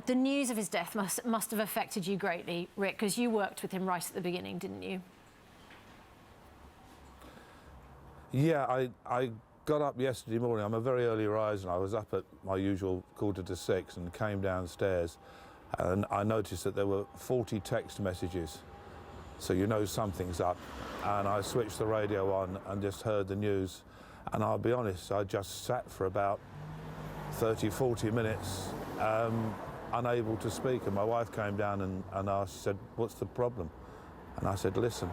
The news of his death must have affected you greatly, Rick, because you worked with him right at the beginning, didn't you? Yeah, I got up yesterday morning. I'm a very early riser, and I was up at my usual 5:45 and came downstairs, and I noticed that there were 40 text messages. So you know something's up. And I switched the radio on and just heard the news. And I'll be honest, I just sat for about 30, 40 minutes, unable to speak. And my wife came down and asked, she said, "What's the problem?" And I said, "Listen."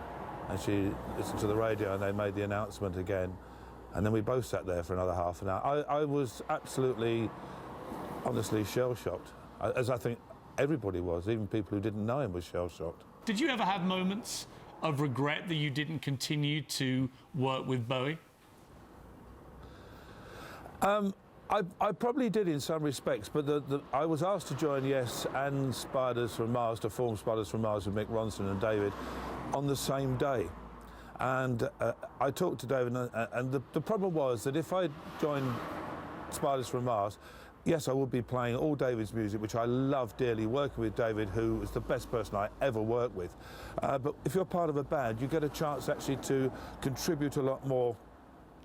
And she listened to the radio and they made the announcement again. And then we both sat there for another half an hour. I was absolutely, honestly, shell-shocked, as I think everybody was, even people who didn't know him were shell-shocked. Did you ever have moments of regret that you didn't continue to work with Bowie? I probably did in some respects, but I was asked to join Yes and Spiders from Mars, to form Spiders from Mars with Mick Ronson and David on the same day. And I talked to David, and the problem was that if I joined Spiders from Mars, yes, I would be playing all David's music, which I love dearly, working with David, who is the best person I ever worked with. But if you're part of a band, you get a chance actually to contribute a lot more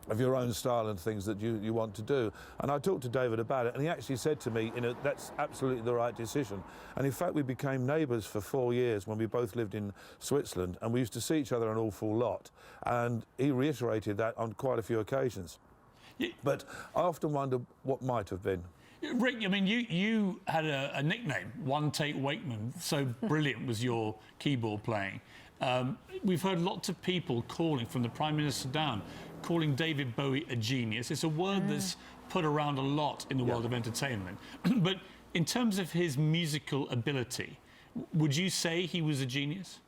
of your own style and things that you want to do. And I talked to David about it, and he actually said to me, you know, that's absolutely the right decision. And in fact, we became neighbours for 4 years when we both lived in Switzerland, and we used to see each other an awful lot. And he reiterated that on quite a few occasions. Yeah. But I often wonder what might have been. Rick, I mean, you had a nickname, One Take Wakeman. So brilliant was your keyboard playing. We've heard lots of people calling, from the Prime Minister down, calling David Bowie a genius. It's a word that's put around a lot in the world of entertainment. But in terms of his musical ability, would you say he was a genius?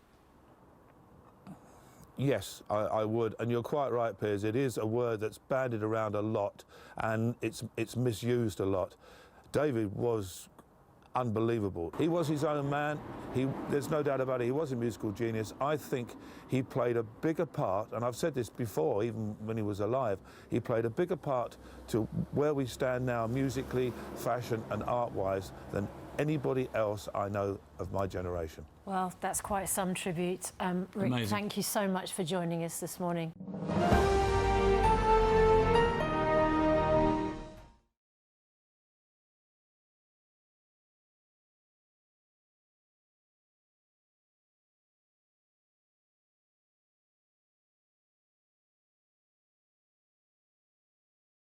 Yes, I would, and you're quite right, Piers. It is a word that's bandied around a lot, and it's misused a lot. David was unbelievable. He was his own man. There's no doubt about it. He was a musical genius. I think he played a bigger part, and I've said this before, even when he was alive, he played a bigger part to where we stand now, musically, fashion and art-wise, than anybody else I know of my generation. Well, that's quite some tribute. Rick, Amazing. Thank you so much for joining us this morning.